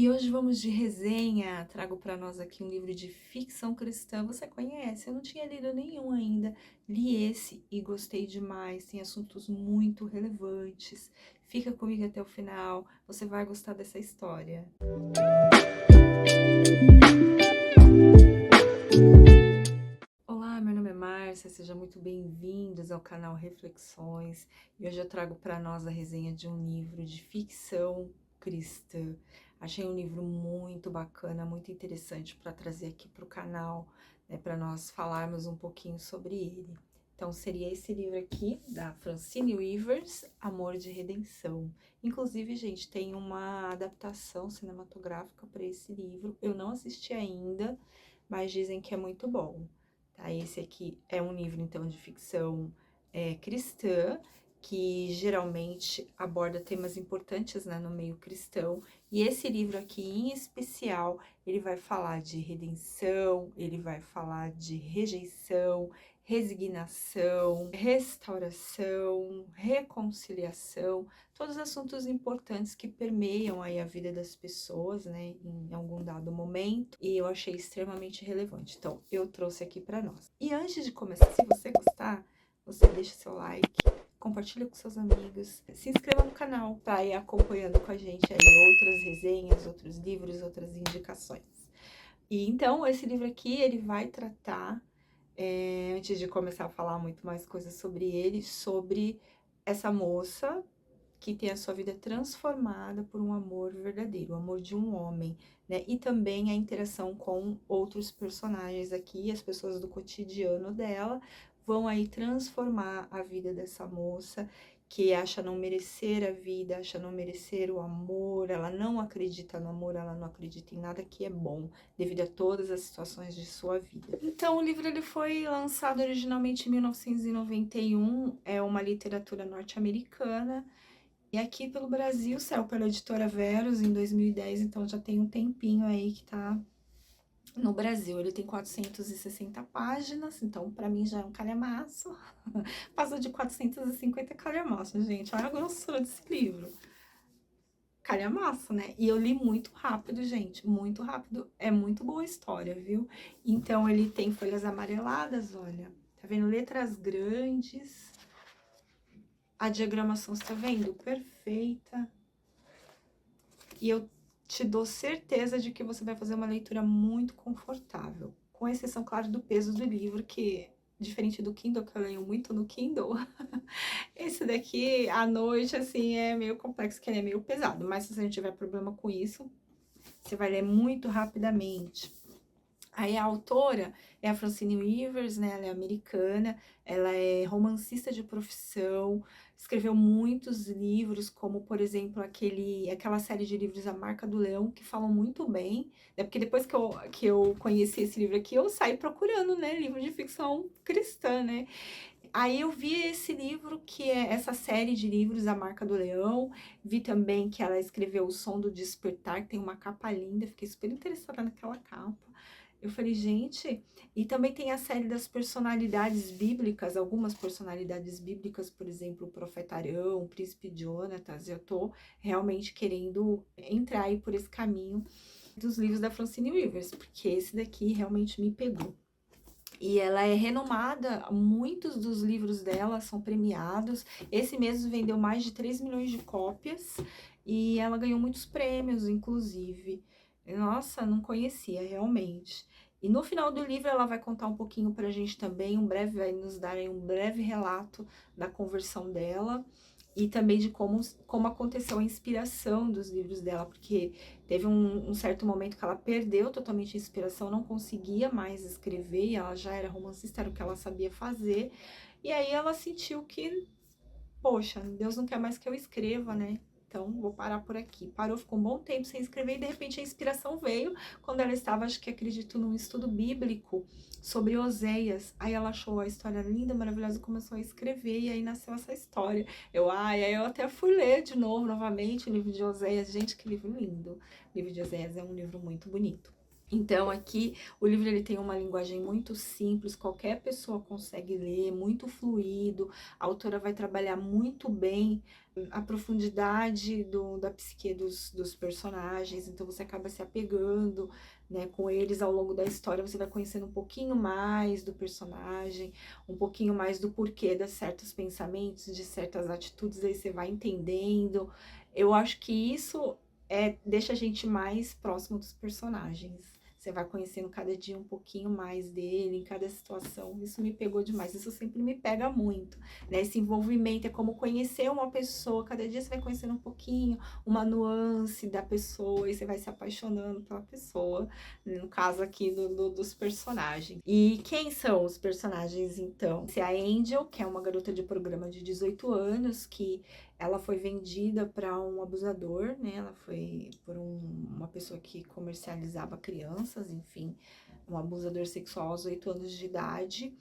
E hoje vamos de resenha. Trago para nós aqui um livro de ficção cristã. Você conhece? Eu não tinha lido nenhum ainda. Li esse e gostei demais. Tem assuntos muito relevantes. Fica comigo até o final. Você vai gostar dessa história. Olá, meu nome é Márcia. Sejam muito bem-vindos ao canal Reflexões. E hoje eu trago para nós a resenha de um livro de ficção cristã. Achei um livro muito bacana, muito interessante para trazer aqui para o canal, né, para nós falarmos um pouquinho sobre ele. Então, seria esse livro aqui, da Francine Weavers, Amor de Redenção. Inclusive, gente, tem uma adaptação cinematográfica para esse livro. Eu não assisti ainda, mas dizem que é muito bom. Tá? Esse aqui é um livro, então, de ficção cristã, que geralmente aborda temas importantes, né, no meio cristão. E esse livro aqui, em especial, ele vai falar de redenção, ele vai falar de rejeição, resignação, restauração, reconciliação, todos assuntos importantes que permeiam aí a vida das pessoas, né, em algum dado momento, e eu achei extremamente relevante. Então, eu trouxe aqui para nós. E antes de começar, se você gostar, você deixa seu like, compartilha com seus amigos, se inscreva no canal para ir acompanhando com a gente aí outras resenhas, outros livros, outras indicações. E então, esse livro aqui, ele vai tratar, antes de começar a falar muito mais coisas sobre ele, sobre essa moça que tem a sua vida transformada por um amor verdadeiro, o amor de um homem, né? E também a interação com outros personagens aqui, as pessoas do cotidiano dela, vão aí transformar a vida dessa moça, que acha não merecer a vida, acha não merecer o amor, ela não acredita no amor, ela não acredita em nada que é bom, devido a todas as situações de sua vida. Então, o livro ele foi lançado originalmente em 1991, é uma literatura norte-americana, e aqui pelo Brasil saiu pela editora Verus em 2010, então já tem um tempinho aí que tá no Brasil. Ele tem 460 páginas, então pra mim já é um calhamaço. Passa de 450 calhamaços, gente. Olha a grossura desse livro. Calhamaço, né? E eu li muito rápido, gente, muito rápido. É muito boa a história, viu? Então ele tem folhas amareladas, olha. Tá vendo? Letras grandes. A diagramação, você tá vendo? Perfeita. E eu te dou certeza de que você vai fazer uma leitura muito confortável. Com exceção, claro, do peso do livro, que, diferente do Kindle, que eu leio muito no Kindle, esse daqui, à noite, assim, é meio complexo, que ele é meio pesado. Mas se você não tiver problema com isso, você vai ler muito rapidamente. Aí a autora é a Francine Weavers, né? Ela é americana, ela é romancista de profissão, escreveu muitos livros, como, por exemplo, aquela série de livros A Marca do Leão, que falam muito bem, né? Porque depois que eu conheci esse livro aqui, eu saí procurando, né? Livro de ficção cristã, né? Aí eu vi esse livro, que é essa série de livros, A Marca do Leão. Vi também que ela escreveu O Som do Despertar, que tem uma capa linda, fiquei super interessada naquela capa. Eu falei, gente, e também tem a série das personalidades bíblicas, algumas personalidades bíblicas, por exemplo, o profeta Arão, o príncipe Jonatas. Eu tô realmente querendo entrar aí por esse caminho dos livros da Francine Weavers, porque esse daqui realmente me pegou. E ela é renomada, muitos dos livros dela são premiados. Esse mesmo vendeu mais de 3 milhões de cópias e ela ganhou muitos prêmios, inclusive. Nossa, não conhecia realmente. E no final do livro ela vai contar um pouquinho pra gente também, vai nos dar aí um breve relato da conversão dela e também de como aconteceu a inspiração dos livros dela, porque teve um certo momento que ela perdeu totalmente a inspiração, não conseguia mais escrever, e ela já era romancista, era o que ela sabia fazer, e aí ela sentiu que, poxa, Deus não quer mais que eu escreva, né? Então, vou parar por aqui. Parou, ficou um bom tempo sem escrever, e de repente a inspiração veio quando ela estava, acho que acredito, num estudo bíblico sobre Oséias. Aí ela achou a história linda, maravilhosa, e começou a escrever, e aí nasceu essa história. Aí eu até fui ler de novo, novamente, o livro de Oséias. Gente, que livro lindo. O livro de Oséias é um livro muito bonito. Então aqui o livro ele tem uma linguagem muito simples, qualquer pessoa consegue ler, muito fluido. A autora vai trabalhar muito bem a profundidade da psique dos personagens, então você acaba se apegando, né, com eles ao longo da história, você vai conhecendo um pouquinho mais do personagem, um pouquinho mais do porquê de certos pensamentos, de certas atitudes, aí você vai entendendo. Eu acho que isso deixa a gente mais próximo dos personagens. Você vai conhecendo cada dia um pouquinho mais dele, em cada situação. Isso me pegou demais, isso sempre me pega muito, né? Esse envolvimento é como conhecer uma pessoa, cada dia você vai conhecendo um pouquinho, uma nuance da pessoa, e você vai se apaixonando pela pessoa, no caso aqui dos personagens. E quem são os personagens, então? Essa é a Angel, que é uma garota de programa de 18 anos, que ela foi vendida para um abusador, né? Ela foi por uma pessoa que comercializava crianças, enfim, um abusador sexual aos 8 anos de idade.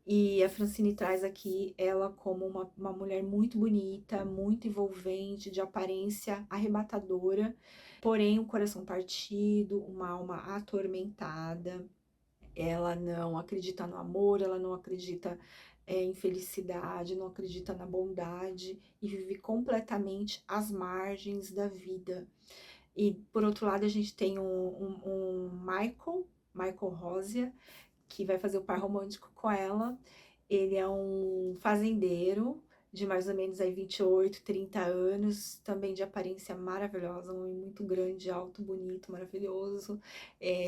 E a Francine traz aqui ela como uma mulher muito bonita, muito envolvente, de aparência arrebatadora, porém um coração partido, uma alma atormentada. Ela não acredita no amor, ela não acredita em felicidade, não acredita na bondade e vive completamente às margens da vida. E por outro lado, a gente tem um Michael Rosia, que vai fazer o par romântico com ela. Ele é um fazendeiro de mais ou menos aí 28, 30 anos, também de aparência maravilhosa, um homem muito grande, alto, bonito, maravilhoso,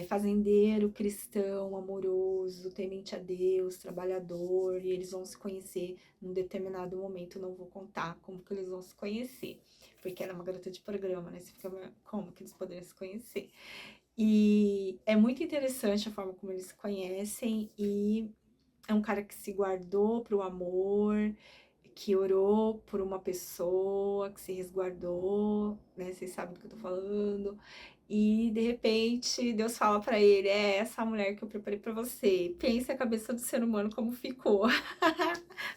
fazendeiro, cristão, amoroso, temente a Deus, trabalhador, e eles vão se conhecer num determinado momento, não vou contar como que eles vão se conhecer, porque ela é uma garota de programa, né? Você fica, como que eles poderiam se conhecer? E é muito interessante a forma como eles se conhecem, e é um cara que se guardou para o amor, que orou por uma pessoa, que se resguardou, né? Vocês sabem do que eu tô falando. E de repente Deus fala para ele: é essa mulher que eu preparei para você. Pense a cabeça do ser humano como ficou.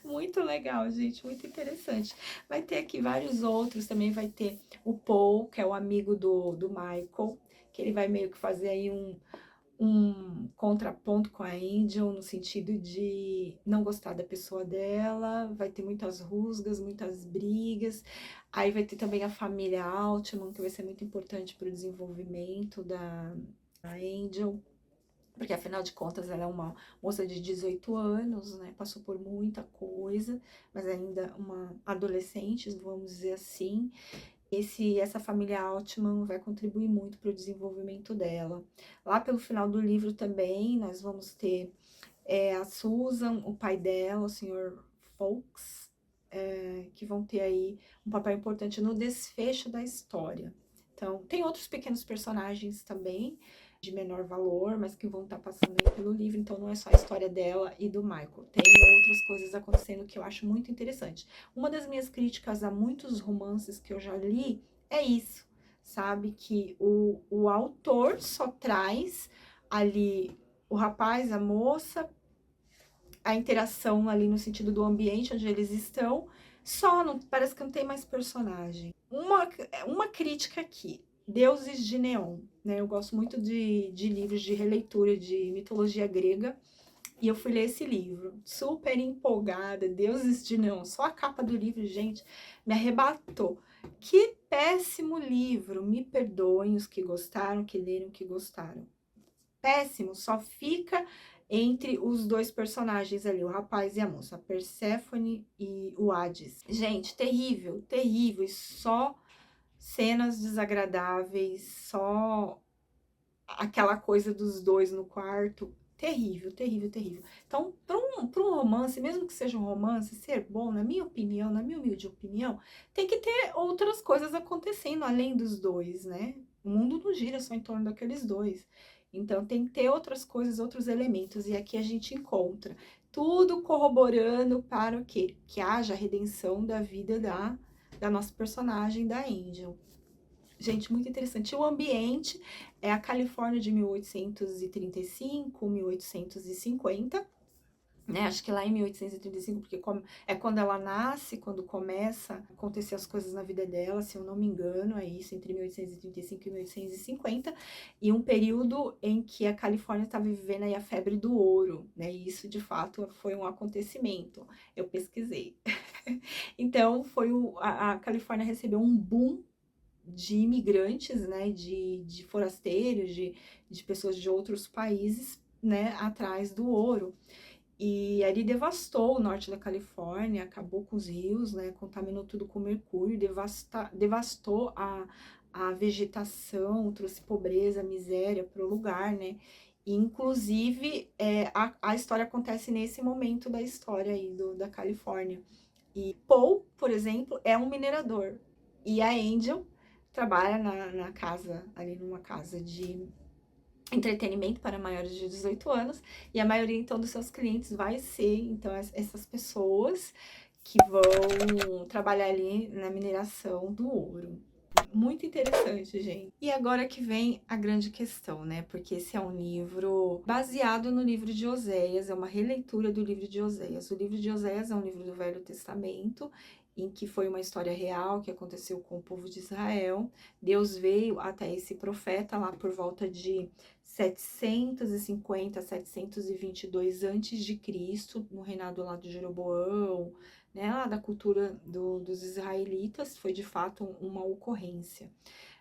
Muito legal, gente, muito interessante. Vai ter aqui vários outros também. Vai ter o Paul, que é o amigo do Michael, que ele vai meio que fazer aí um contraponto com a Angel, no sentido de não gostar da pessoa dela, vai ter muitas rusgas, muitas brigas. Aí vai ter também a família Altman, que vai ser muito importante para o desenvolvimento da Angel, porque afinal de contas ela é uma moça de 18 anos, né? Passou por muita coisa, mas ainda uma adolescente, vamos dizer assim. Essa família Altman vai contribuir muito para o desenvolvimento dela. Lá pelo final do livro também, nós vamos ter a Susan, o pai dela, o Sr. Fawkes, que vão ter aí um papel importante no desfecho da história. Então, tem outros pequenos personagens também, de menor valor, mas que vão estar passando aí pelo livro, então não é só a história dela e do Michael, tem outras coisas acontecendo que eu acho muito interessante. Uma das minhas críticas a muitos romances que eu já li é isso, sabe? Que o autor só traz ali o rapaz, a moça, a interação ali no sentido do ambiente onde eles estão, só não, parece que não tem mais personagem. Uma crítica aqui, Deuses de Neon, né? Eu gosto muito de livros de releitura de mitologia grega, e eu fui ler esse livro, super empolgada, Deuses de Neon, só a capa do livro, gente, me arrebatou. Que péssimo livro, me perdoem os que gostaram, que leram, que gostaram. Péssimo, só fica entre os dois personagens ali, o rapaz e a moça, a Perséfone e o Hades. Gente, terrível, terrível, e só cenas desagradáveis, só aquela coisa dos dois no quarto. Terrível, terrível, terrível. Então, para um romance, mesmo que seja um romance, ser bom, na minha opinião, na minha humilde opinião, tem que ter outras coisas acontecendo além dos dois, né? O mundo não gira só em torno daqueles dois. Então, tem que ter outras coisas, outros elementos. E aqui a gente encontra tudo corroborando para o quê? Que haja a redenção da vida da nossa personagem, da Angel. Gente, muito interessante. O ambiente é a Califórnia de 1835, 1850. né? Acho que lá em 1835, porque é quando ela nasce, quando começa a acontecer as coisas na vida dela, se eu não me engano, é isso, entre 1835 e 1850, e um período em que a Califórnia estava vivendo aí a febre do ouro, né? E isso, de fato, foi um acontecimento. Eu pesquisei. Então, a Califórnia recebeu um boom de imigrantes, né? De forasteiros, de pessoas de outros países, né? Atrás do ouro. E ele devastou o norte da Califórnia, acabou com os rios, né, contaminou tudo com mercúrio, devastou a vegetação, trouxe pobreza, miséria para o lugar, né? E, inclusive, a história acontece nesse momento da história aí da Califórnia. E Paul, por exemplo, é um minerador. E a Angel trabalha na casa, ali numa casa de entretenimento para maiores de 18 anos, e a maioria, então, dos seus clientes vai ser, então, essas pessoas que vão trabalhar ali na mineração do ouro. Muito interessante, gente. E agora que vem a grande questão, né? Porque esse é um livro baseado no livro de Oséias, é uma releitura do livro de Oséias. O livro de Oséias é um livro do Velho Testamento, em que foi uma história real que aconteceu com o povo de Israel. Deus veio até esse profeta lá por volta de 750, 722 antes de Cristo, no reinado lá de Jeroboão, né, lá da cultura dos israelitas, foi de fato uma ocorrência.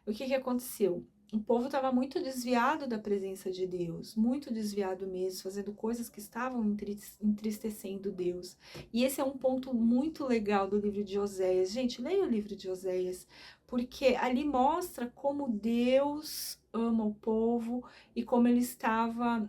O que aconteceu? O povo estava muito desviado da presença de Deus, muito desviado mesmo, fazendo coisas que estavam entristecendo Deus. E esse é um ponto muito legal do livro de Oséias. Gente, leia o livro de Oséias, porque ali mostra como Deus ama o povo e como ele estava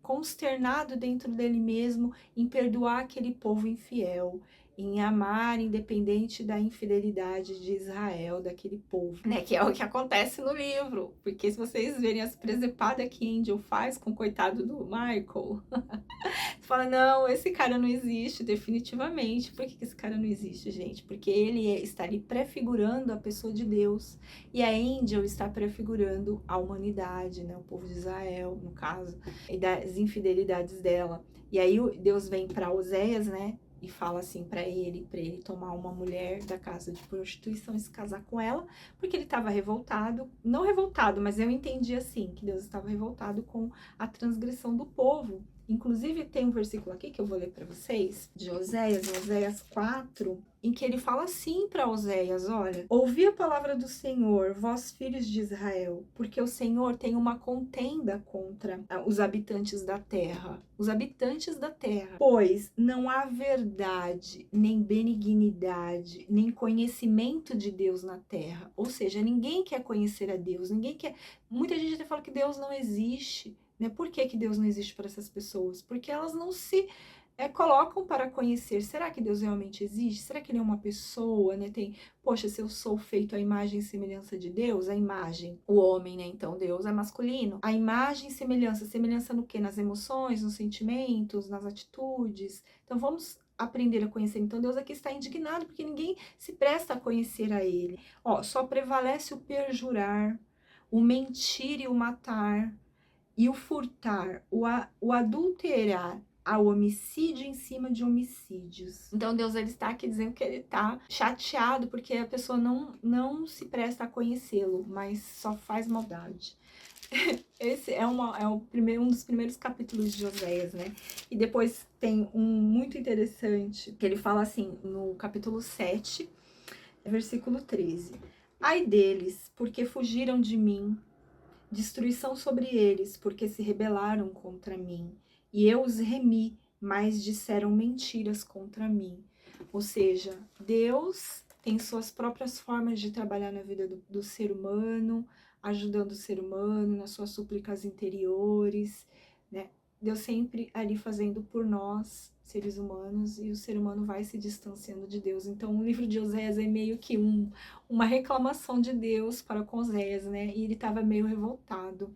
consternado dentro dele mesmo em perdoar aquele povo infiel, em amar independente da infidelidade de Israel, daquele povo, né? Que é o que acontece no livro. Porque se vocês verem as presepadas que Angel faz com o coitado do Michael, você fala, não, esse cara não existe, definitivamente. Por que esse cara não existe, gente? Porque ele está ali prefigurando a pessoa de Deus. E a Angel está prefigurando a humanidade, né? O povo de Israel, no caso, e das infidelidades dela. E aí Deus vem para Oséias, né? E fala assim para ele tomar uma mulher da casa de prostituição e se casar com ela, porque ele estava revoltado, não revoltado, mas eu entendi assim, que Deus estava revoltado com a transgressão do povo. Inclusive, tem um versículo aqui que eu vou ler para vocês, de Oséias, Oséias 4, em que ele fala assim para Oséias, olha, ouvi a palavra do Senhor, vós filhos de Israel, porque o Senhor tem uma contenda contra os habitantes da terra, pois não há verdade, nem benignidade, nem conhecimento de Deus na terra, ou seja, ninguém quer conhecer a Deus, ninguém quer, muita gente até fala que Deus não existe, né? Por que Deus não existe para essas pessoas? Porque elas não se colocam para conhecer. Será que Deus realmente existe? Será que ele é uma pessoa, né? Poxa, se eu sou feito à imagem e semelhança de Deus, a imagem, o homem, né? Então Deus é masculino. A imagem e semelhança no quê? Nas emoções, nos sentimentos, nas atitudes. Então vamos aprender a conhecer. Então Deus aqui está indignado porque ninguém se presta a conhecer a ele. Ó, só prevalece o perjurar, o mentir e o matar, e o furtar, o adulterar, ao homicídio em cima de homicídios. Então Deus ele está aqui dizendo que ele está chateado porque a pessoa não se presta a conhecê-lo, mas só faz maldade. Esse é um dos primeiros capítulos de Oséias, né? E depois tem um muito interessante, que ele fala assim, no capítulo 7, versículo 13. Ai deles, porque fugiram de mim, destruição sobre eles, porque se rebelaram contra mim. E eu os remi, mas disseram mentiras contra mim. Ou seja, Deus tem suas próprias formas de trabalhar na vida do ser humano, ajudando o ser humano nas suas súplicas interiores, né? Deus sempre ali fazendo por nós, seres humanos, e o ser humano vai se distanciando de Deus. Então, o livro de Oséias é meio que uma reclamação de Deus para com Oséias, né? E ele estava meio revoltado.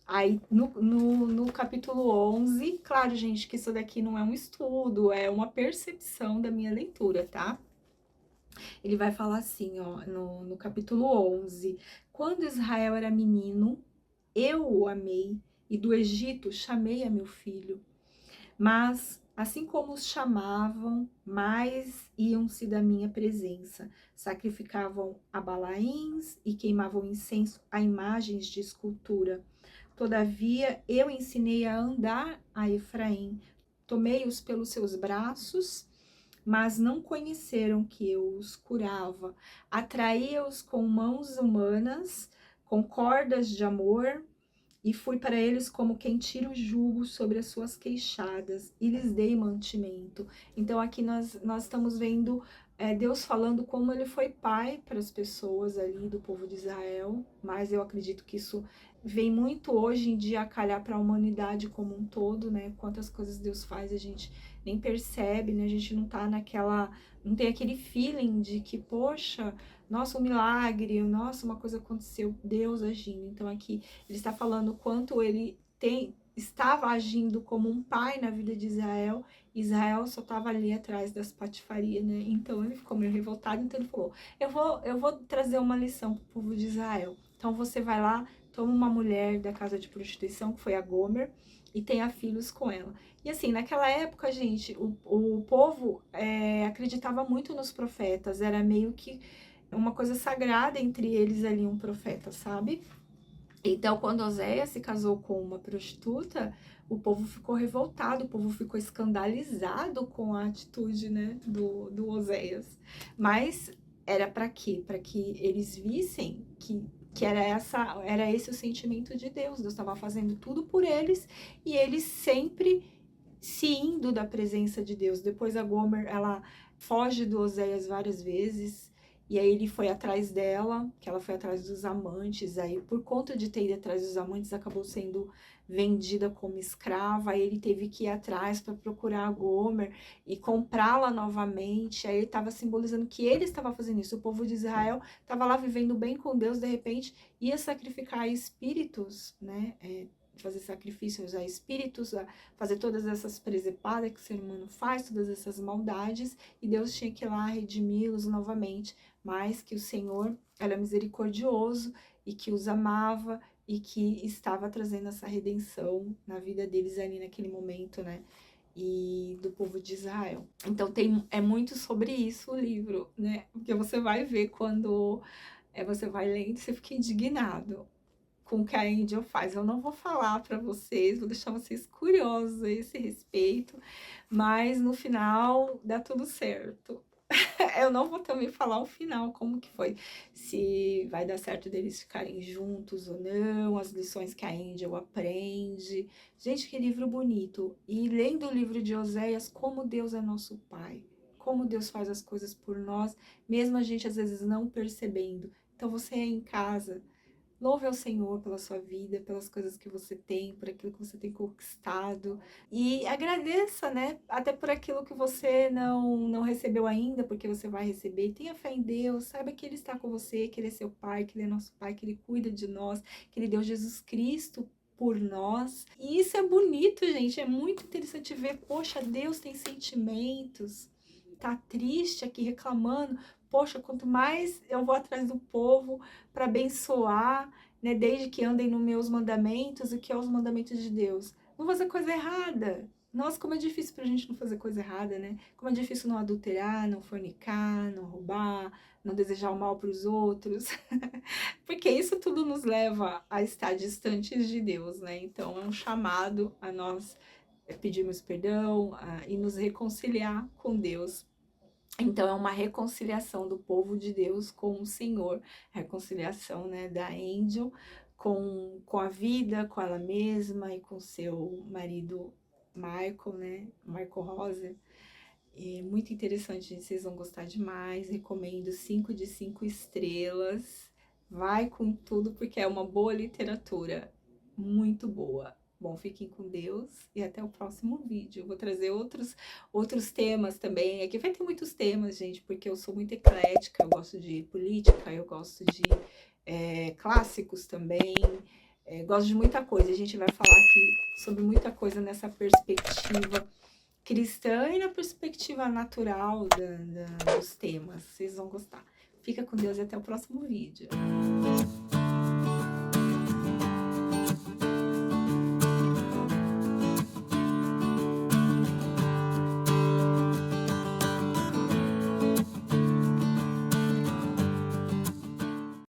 Aí, no capítulo 11, claro, gente, que isso daqui não é um estudo, é uma percepção da minha leitura, tá? Ele vai falar assim, ó, no capítulo 11, quando Israel era menino, eu o amei, e do Egito chamei a meu filho. Mas, assim como os chamavam, mais iam-se da minha presença. Sacrificavam a Balaíns e queimavam incenso a imagens de escultura. Todavia, eu ensinei a andar a Efraim. Tomei-os pelos seus braços, mas não conheceram que eu os curava. Atraía-os com mãos humanas, com cordas de amor, e fui para eles como quem tira o jugo sobre as suas queixadas, e lhes dei mantimento. Então aqui nós estamos vendo Deus falando como ele foi pai para as pessoas ali do povo de Israel, mas eu acredito que isso vem muito hoje em dia a calhar para a humanidade como um todo, né? Quantas coisas Deus faz, a gente nem percebe, né? A gente não tá não tem aquele feeling de que, poxa, nossa, um milagre, nossa, uma coisa aconteceu, Deus agindo. Então aqui ele está falando o quanto ele estava agindo como um pai na vida de Israel. Israel só estava ali atrás das patifarias, né? Então ele ficou meio revoltado, então ele falou, eu vou trazer uma lição para o povo de Israel. Então você vai lá, toma uma mulher da casa de prostituição, que foi a Gomer, e tenha filhos com ela. E assim, naquela época, gente, o povo acreditava muito nos profetas, era meio que uma coisa sagrada entre eles ali, um profeta, sabe? Então, quando Oséias se casou com uma prostituta, o povo ficou revoltado, o povo ficou escandalizado com a atitude, né, do Oséias. Mas era para quê? Para que eles vissem que era esse o sentimento de Deus. Deus estava fazendo tudo por eles e eles sempre se indo da presença de Deus. Depois a Gomer, ela foge do Oséias várias vezes, e aí ele foi atrás dela, que ela foi atrás dos amantes, aí por conta de ter ido atrás dos amantes, acabou sendo vendida como escrava, aí ele teve que ir atrás para procurar a Gomer e comprá-la novamente, aí ele estava simbolizando que ele estava fazendo isso, o povo de Israel estava lá vivendo bem com Deus, de repente ia sacrificar espíritos, né, fazer sacrifícios a espíritos, a fazer todas essas presepadas que o ser humano faz, todas essas maldades, e Deus tinha que ir lá redimi-los novamente, mas que o Senhor era misericordioso e que os amava e que estava trazendo essa redenção na vida deles ali naquele momento, né? E do povo de Israel. Então é muito sobre isso o livro, né? Porque você vai ver quando você vai lendo, você fica indignado com o que a Angel faz. Eu não vou falar para vocês, vou deixar vocês curiosos a esse respeito, mas no final dá tudo certo. Eu não vou também falar o final, como que foi, se vai dar certo deles ficarem juntos ou não, as lições que a Angel aprende. Gente, que livro bonito. E lendo o livro de Oséias, como Deus é nosso Pai, como Deus faz as coisas por nós, mesmo a gente às vezes não percebendo. Então você é em casa, louve ao Senhor pela sua vida, pelas coisas que você tem, por aquilo que você tem conquistado. E agradeça, né? Até por aquilo que você não recebeu ainda, porque você vai receber. Tenha fé em Deus, saiba que Ele está com você, que Ele é seu Pai, que Ele é nosso Pai, que Ele cuida de nós, que Ele deu Jesus Cristo por nós. E isso é bonito, gente. É muito interessante ver, poxa, Deus tem sentimentos. Tá triste aqui reclamando, poxa, quanto mais eu vou atrás do povo para abençoar, né, desde que andem nos meus mandamentos, o que é os mandamentos de Deus. Não fazer coisa errada. Nossa, como é difícil pra gente não fazer coisa errada, né? Como é difícil não adulterar, não fornicar, não roubar, não desejar o mal para os outros. Porque isso tudo nos leva a estar distantes de Deus, né? Então é um chamado a nós pedirmos perdão e nos reconciliar com Deus. Então, é uma reconciliação do povo de Deus com o Senhor, reconciliação, né, da Angel com a vida, com ela mesma e com seu marido Michael, né, Michael Roser. É muito interessante, gente, vocês vão gostar demais, recomendo 5 de 5 estrelas, vai com tudo porque é uma boa literatura, muito boa. Bom, fiquem com Deus e até o próximo vídeo. Eu vou trazer outros temas também. Aqui vai ter muitos temas, gente, porque eu sou muito eclética. Eu gosto de política, eu gosto de clássicos também. Gosto de muita coisa. A gente vai falar aqui sobre muita coisa nessa perspectiva cristã e na perspectiva natural dos temas. Vocês vão gostar. Fica com Deus e até o próximo vídeo.